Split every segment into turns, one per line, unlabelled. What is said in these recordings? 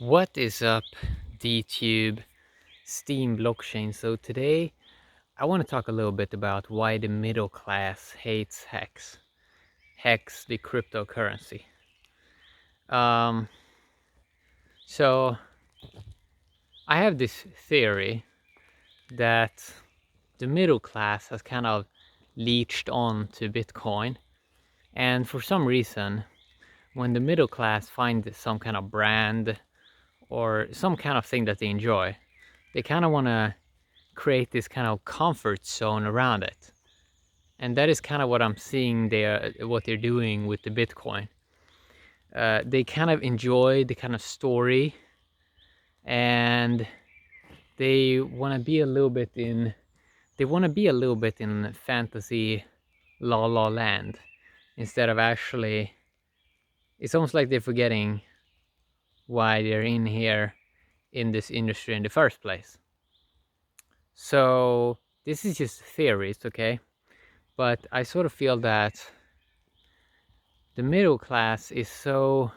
What is up, DTube Steam blockchain? So today I want to talk a little bit about why the middle class hates Hex. Hex, the cryptocurrency. Um, so I have this theory that the middle class has kind of leached on to Bitcoin, and for some reason, when the middle class find some kind of brand or some kind of thing that they enjoy, they kind of want to create this kind of comfort zone around it. And that is kind of what I'm seeing there, what they're doing with the Bitcoin. They kind of enjoy the kind of story, and they want to be a little bit in fantasy la la land instead of actually. It's almost like they're forgetting why they're in here in this industry in the first place. So this is just theories, okay? But I sort of feel that the middle class is so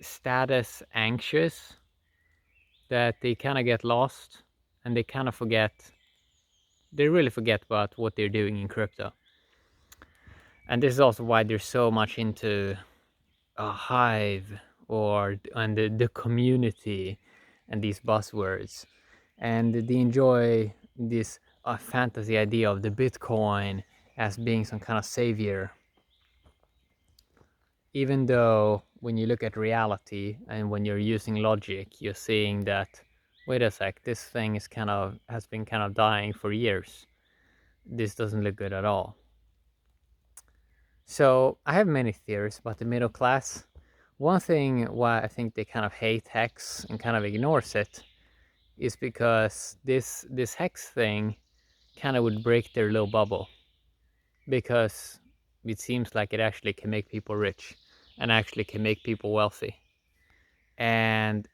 status anxious that they kind of get lost, and they kind of really forget about what they're doing in crypto. And this is also why they're so much into a hive and the community and these buzzwords. And they enjoy this fantasy idea of the Bitcoin as being some kind of savior, even though when you look at reality and when you're using logic, you're seeing that, wait a sec, this thing has been kind of dying for years. This doesn't look good at all. So I have many theories about the middle class. One thing why I think they kind of hate Hex and kind of ignores it is because this Hex thing kind of would break their little bubble, because it seems like it actually can make people rich and actually can make people wealthy. And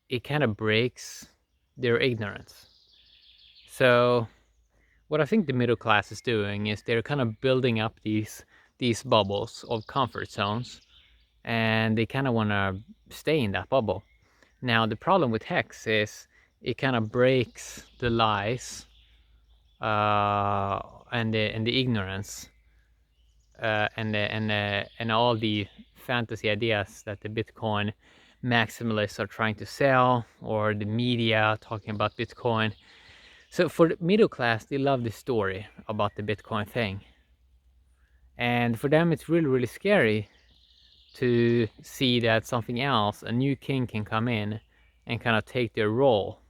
it kind of breaks their ignorance. So what I think the middle class is doing is they're kind of building up these bubbles of comfort zones, and they kind of want to stay in that bubble. Now the problem with Hex is it kind of breaks the lies and the ignorance and all the fantasy ideas that the Bitcoin maximalists are trying to sell, or the media talking about Bitcoin. So for the middle class, they love the story about the Bitcoin thing. And for them, it's really, really scary to see that something else, a new king, can come in and kind of take their role.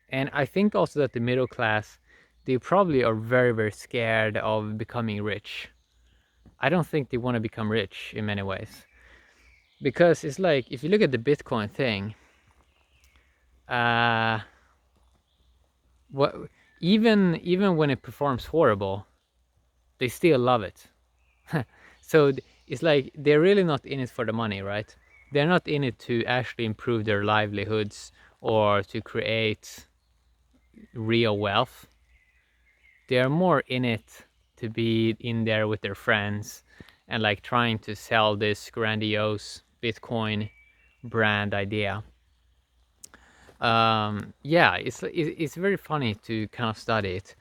And I think also that the middle class, they probably are very, very scared of becoming rich. I don't think they want to become rich in many ways. Because it's like, if you look at the Bitcoin thing, what even when it performs horrible, they still love it. So it's like they're really not in it for the money, right? They're not in it to actually improve their livelihoods or to create real wealth. They're more in it to be in there with their friends and like trying to sell this grandiose Bitcoin brand idea. Yeah, it's very funny to kind of study it,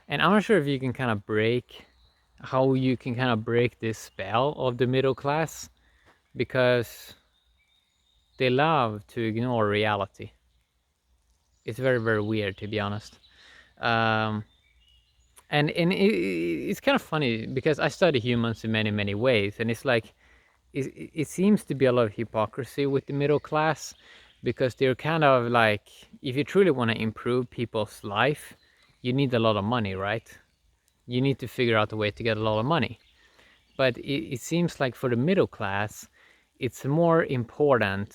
and I'm not sure if you can kind of how you can kind of break this spell of the middle class, because they love to ignore reality. It's very, very weird, to be honest. Um, and it's kind of funny because I study humans in many, many ways, and it's like it seems to be a lot of hypocrisy with the middle class, because they're kind of like, if you truly want to improve people's life, you need a lot of money, right? You need to figure out a way to get a lot of money. But it seems like for the middle class, it's more important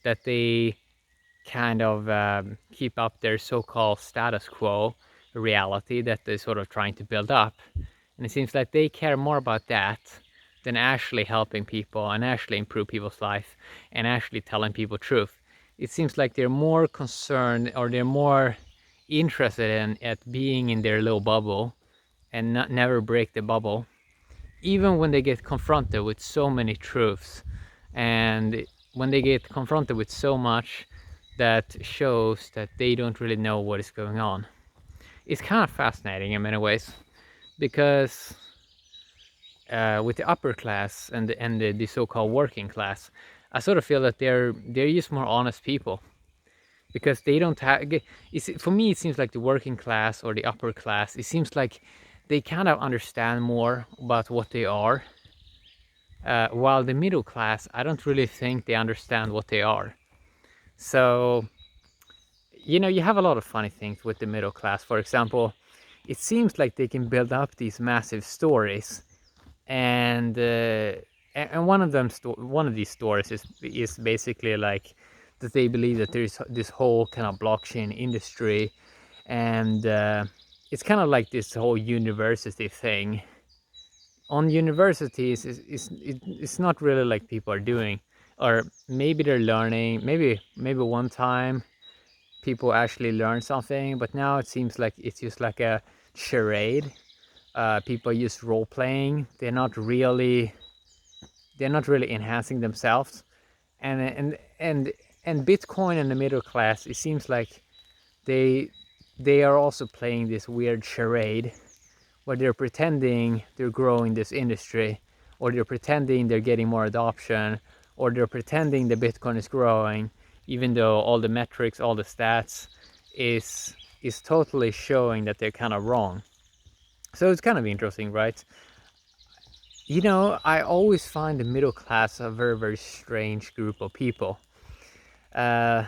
that they kind of keep up their so-called status quo reality that they're sort of trying to build up. And it seems like they care more about that than actually helping people and actually improve people's life and actually telling people truth. It seems like they're more concerned, or they're more interested in at being in their little bubble and never break the bubble, even when they get confronted with so many truths, and when they get confronted with so much that shows that they don't really know what is going on, it's kind of fascinating in many ways, because with the upper class and the so-called working class, I sort of feel that they're just more honest people, because they don't have. For me, it seems like the working class or the upper class, it seems like they kind of understand more about what they are, while the middle class, I don't really think they understand what they are. So, you have a lot of funny things with the middle class. For example, it seems like they can build up these massive stories, and one of them, one of these stories is basically like that they believe that there's this whole kind of blockchain industry, and it's kind of like this whole university thing. On universities, it's not really like people are doing, or maybe they're learning. Maybe one time people actually learn something, but now it seems like it's just like a charade. People use role playing. They're not really enhancing themselves, and Bitcoin and the middle class, it seems like they they are also playing this weird charade where they're pretending they're growing this industry, or they're pretending they're getting more adoption, or they're pretending the Bitcoin is growing, even though all the metrics, all the stats is totally showing that they're kind of wrong. So it's kind of interesting, right? I always find the middle class a very, very strange group of people. Uh,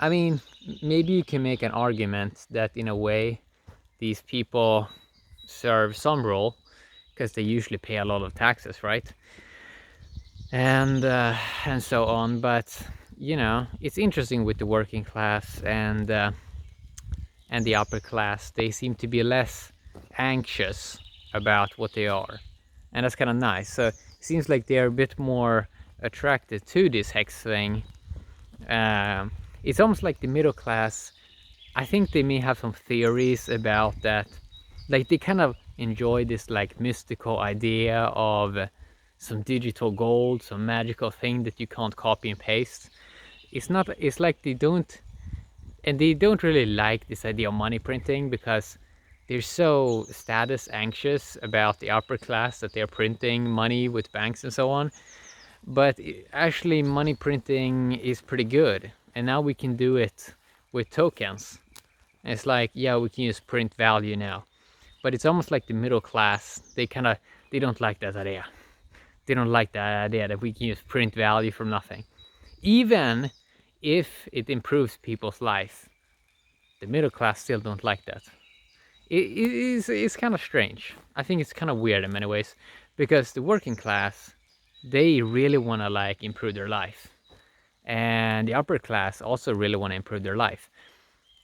I mean, maybe you can make an argument that in a way these people serve some role, because they usually pay a lot of taxes, right? And so on. But it's interesting with the working class and the upper class. They seem to be less anxious about what they are, and that's kind of nice. So it seems like they're a bit more attracted to this hex thing. It's almost like the middle class, I think they may have some theories about that. Like they kind of enjoy this like mystical idea of some digital gold, some magical thing that you can't copy and paste. It's like they don't really like this idea of money printing, because they're so status anxious about the upper class that they're printing money with banks and so on. But actually money printing is pretty good, and now we can do it with tokens. And it's like, yeah, we can use print value now. But it's almost like the middle class, they don't like that idea. They don't like that idea that we can use print value from nothing, even if it improves people's life. The middle class still don't like that. It's kind of strange. I think it's kind of weird in many ways, because the working class, they really want to like improve their life, and the upper class also really want to improve their life.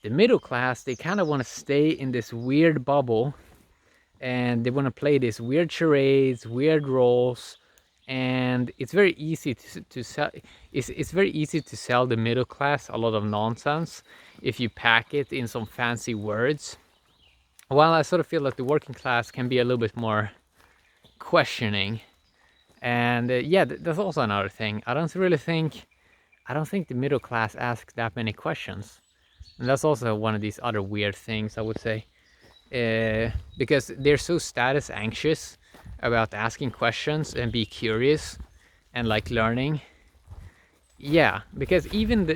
The middle class, they kind of want to stay in this weird bubble, and they want to play these weird charades, weird roles, and it's very easy to sell. It's very easy to sell the middle class a lot of nonsense if you pack it in some fancy words. While I sort of feel like the working class can be a little bit more questioning, and yeah, that's also another thing. I don't think the middle class asks that many questions, and that's also one of these other weird things, I would say. Because they're so status anxious about asking questions and be curious and like learning. Yeah, because even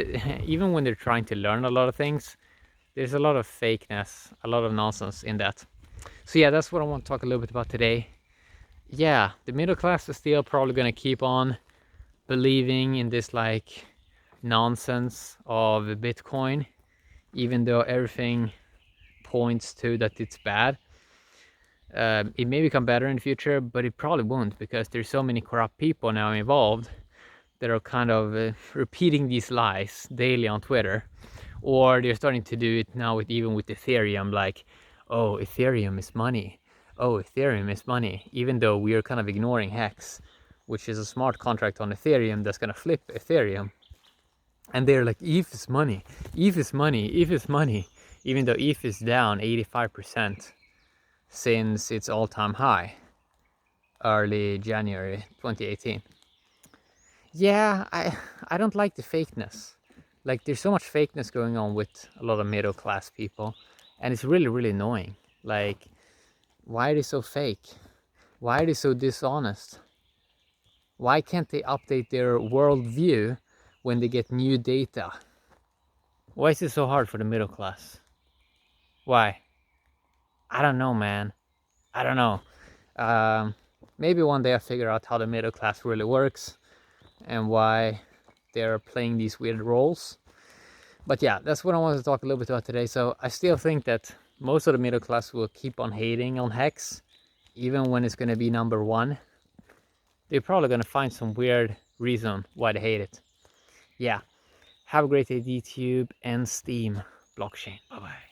when they're trying to learn a lot of things, there's a lot of fakeness, a lot of nonsense in that. So yeah, that's what I want to talk a little bit about today. Yeah, the middle class is still probably going to keep on believing in this like nonsense of Bitcoin, even though everything points to that it's bad. It may become better in the future, but it probably won't, because there's so many corrupt people now involved that are kind of repeating these lies daily on Twitter, or they're starting to do it now even with Ethereum, like, oh, Ethereum is money. Oh, Ethereum is money, even though we are kind of ignoring Hex, which is a smart contract on Ethereum that's going to flip Ethereum. And they're like, ETH is money, ETH is money, ETH is money, even though ETH is down 85%. since its all-time high, early January 2018. Yeah, I don't like the fakeness. Like, there's so much fakeness going on with a lot of middle class people, and it's really, really annoying. Like, why are they so fake? Why are they so dishonest? Why can't they update their worldview when they get new data? Why is it so hard for the middle class? Why? I don't know, man. I don't know. Maybe one day I figure out how the middle class really works and why they're playing these weird roles. But yeah, that's what I wanted to talk a little bit about today. So I still think that most of the middle class will keep on hating on Hex, even when it's going to be number one. They're probably going to find some weird reason why they hate it. Yeah. Have a great day, DTube and Steam blockchain. Bye bye.